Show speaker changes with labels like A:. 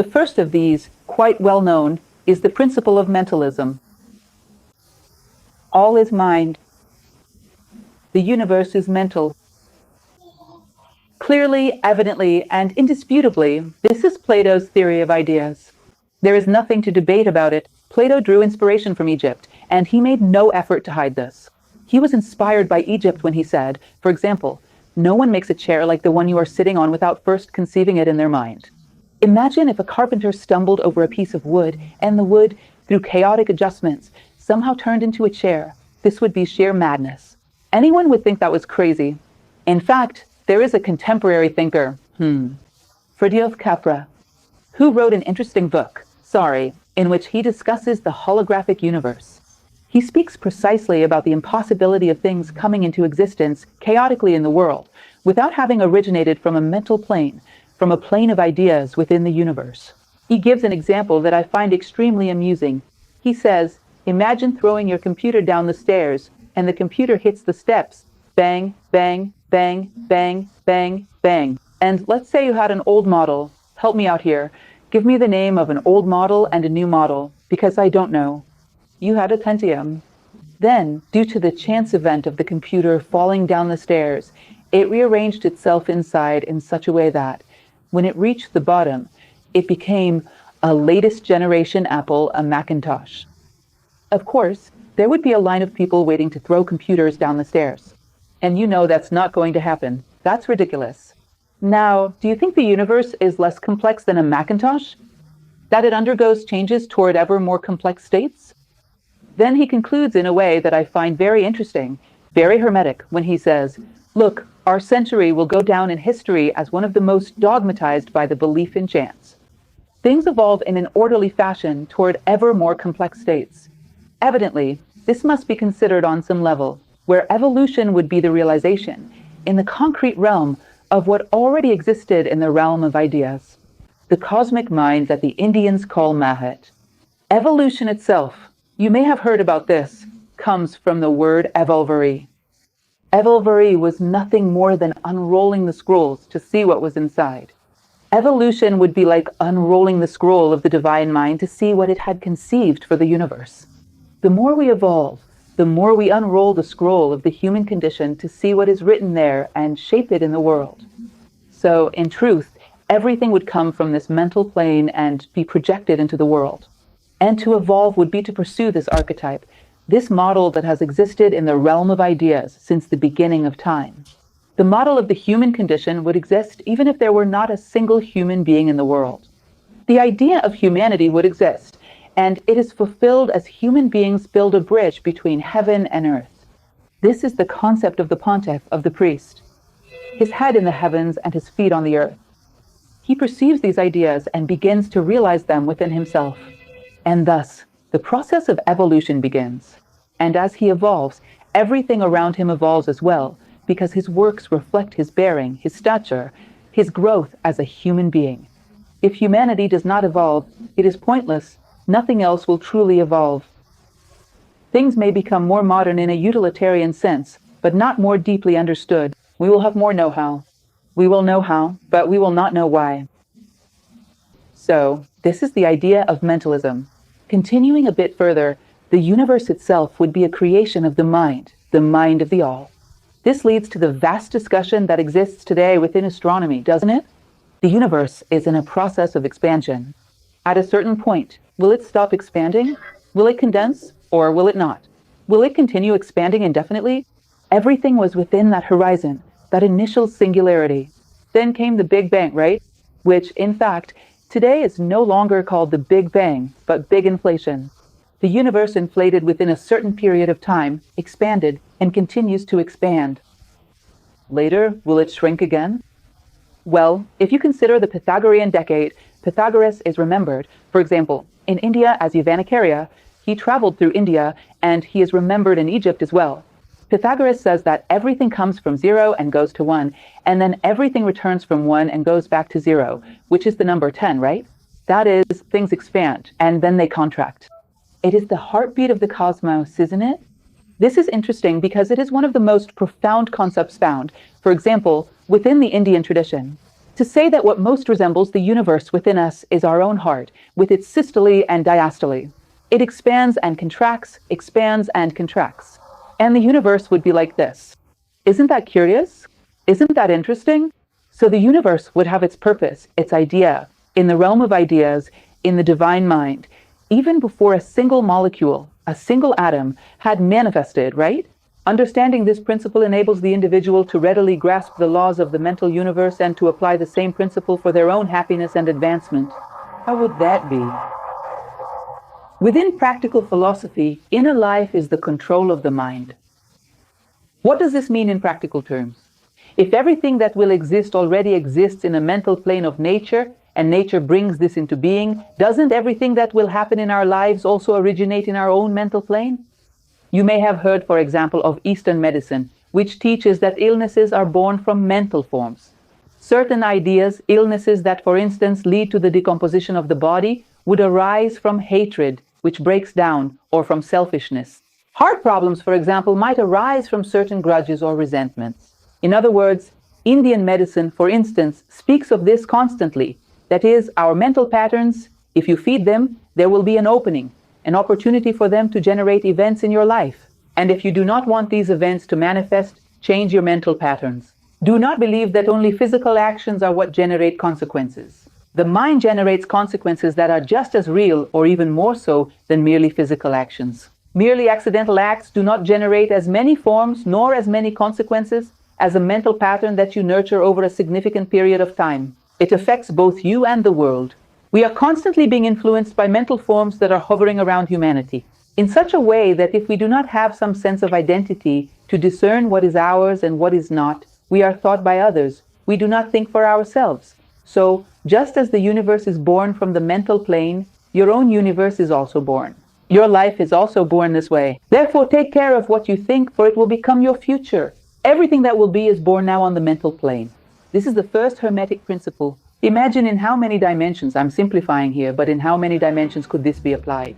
A: The first of these, quite well known, is the principle of mentalism. All is mind. The universe is mental. Clearly, evidently, and indisputably, this is Plato's theory of ideas. There is nothing to debate about it. Plato drew inspiration from Egypt, and he made no effort to hide this. He was inspired by Egypt when he said, for example, no one makes a chair like the one you are sitting on without first conceiving it in their mind. Imagine if a carpenter stumbled over a piece of wood, and the wood, through chaotic adjustments, somehow turned into a chair. This would be sheer madness. Anyone would think that was crazy. In fact, there is a contemporary thinker, Friedrich Capra, who wrote an interesting book, in which he discusses the holographic universe. He speaks precisely about the impossibility of things coming into existence chaotically in the world, without having originated from a mental plane, from a plane of ideas within the universe. He gives an example that I find extremely amusing. He says, imagine throwing your computer down the stairs, and the computer hits the steps. Bang, bang, bang, bang, bang, bang. And let's say you had an old model. Help me out here. Give me the name of an old model and a new model, because I don't know. You had a Pentium. Then, due to the chance event of the computer falling down the stairs, it rearranged itself inside in such a way that, when it reached the bottom, it became a latest generation Apple, a Macintosh. Of course, there would be a line of people waiting to throw computers down the stairs. And you know that's not going to happen. That's ridiculous. Now, do you think the universe is less complex than a Macintosh? That it undergoes changes toward ever more complex states? Then he concludes in a way that I find very interesting, very hermetic, when he says, look, our century will go down in history as one of the most dogmatized by the belief in chance. Things evolve in an orderly fashion toward ever more complex states. Evidently, this must be considered on some level, where evolution would be the realization, in the concrete realm, of what already existed in the realm of ideas, the cosmic mind that the Indians call Mahat. Evolution itself, you may have heard about this, comes from the word evolvere. Evolvere was nothing more than unrolling the scrolls to see what was inside. Evolution would be like unrolling the scroll of the divine mind to see what it had conceived for the universe. The more we evolve, the more we unroll the scroll of the human condition to see what is written there and shape it in the world. So, in truth, everything would come from this mental plane and be projected into the world. And to evolve would be to pursue this archetype, this model that has existed in the realm of ideas since the beginning of time. The model of the human condition would exist even if there were not a single human being in the world. The idea of humanity would exist, and it is fulfilled as human beings build a bridge between heaven and earth. This is the concept of the pontiff, of the priest. His head in the heavens and his feet on the earth. He perceives these ideas and begins to realize them within himself. And thus, the process of evolution begins. And as he evolves, everything around him evolves as well, because his works reflect his bearing, his stature, his growth as a human being. If humanity does not evolve, it is pointless. Nothing else will truly evolve. Things may become more modern in a utilitarian sense, but not more deeply understood. We will have more know-how. We will know how, but we will not know why. So, this is the idea of mentalism. Continuing a bit further, the universe itself would be a creation of the mind of the all. This leads to the vast discussion that exists today within astronomy, doesn't it? The universe is in a process of expansion. At a certain point, will it stop expanding? Will it condense, or will it not? Will it continue expanding indefinitely? Everything was within that horizon, that initial singularity. Then came the Big Bang, right? Which, in fact, today is no longer called the Big Bang, but big inflation. The universe inflated within a certain period of time, expanded, and continues to expand. Later, will it shrink again? Well, if you consider the Pythagorean decade, Pythagoras is remembered, for example, in India as Yavanakarya. He traveled through India, and he is remembered in Egypt as well. Pythagoras says that everything comes from 0 and goes to 1, and then everything returns from 1 and goes back to 0, which is the number 10, right? That is, things expand, and then they contract. It is the heartbeat of the cosmos, isn't it? This is interesting because it is one of the most profound concepts found, for example, within the Indian tradition. to say that what most resembles the universe within us is our own heart, with its systole and diastole. It expands and contracts, expands and contracts. And the universe would be like this. Isn't that curious? Isn't that interesting? So the universe would have its purpose, its idea, in the realm of ideas, in the divine mind, even before a single molecule, a single atom, had manifested, right? Understanding this principle enables the individual to readily grasp the laws of the mental universe and to apply the same principle for their own happiness and advancement. How would that be? Within practical philosophy, inner life is the control of the mind. What does this mean in practical terms? If everything that will exist already exists in a mental plane of nature, and nature brings this into being, doesn't everything that will happen in our lives also originate in our own mental plane? You may have heard, for example, of Eastern medicine, which teaches that illnesses are born from mental forms. Certain ideas, illnesses that, for instance, lead to the decomposition of the body, would arise from hatred, which breaks down, or from selfishness. Heart problems, for example, might arise from certain grudges or resentments. In other words, Indian medicine, for instance, speaks of this constantly. That is, our mental patterns, if you feed them, there will be an opening, an opportunity for them to generate events in your life. And if you do not want these events to manifest, change your mental patterns. Do not believe that only physical actions are what generate consequences. The mind generates consequences that are just as real, or even more so, than merely physical actions. Merely accidental acts do not generate as many forms nor as many consequences as a mental pattern that you nurture over a significant period of time. It affects both you and the world. We are constantly being influenced by mental forms that are hovering around humanity, in such a way that if we do not have some sense of identity to discern what is ours and what is not, we are thought by others. We do not think for ourselves. So, just as the universe is born from the mental plane, your own universe is also born. Your life is also born this way. Therefore, take care of what you think, for it will become your future. Everything that will be is born now on the mental plane. This is the first Hermetic principle. Imagine in how many dimensions, I'm simplifying here, but in how many dimensions could this be applied?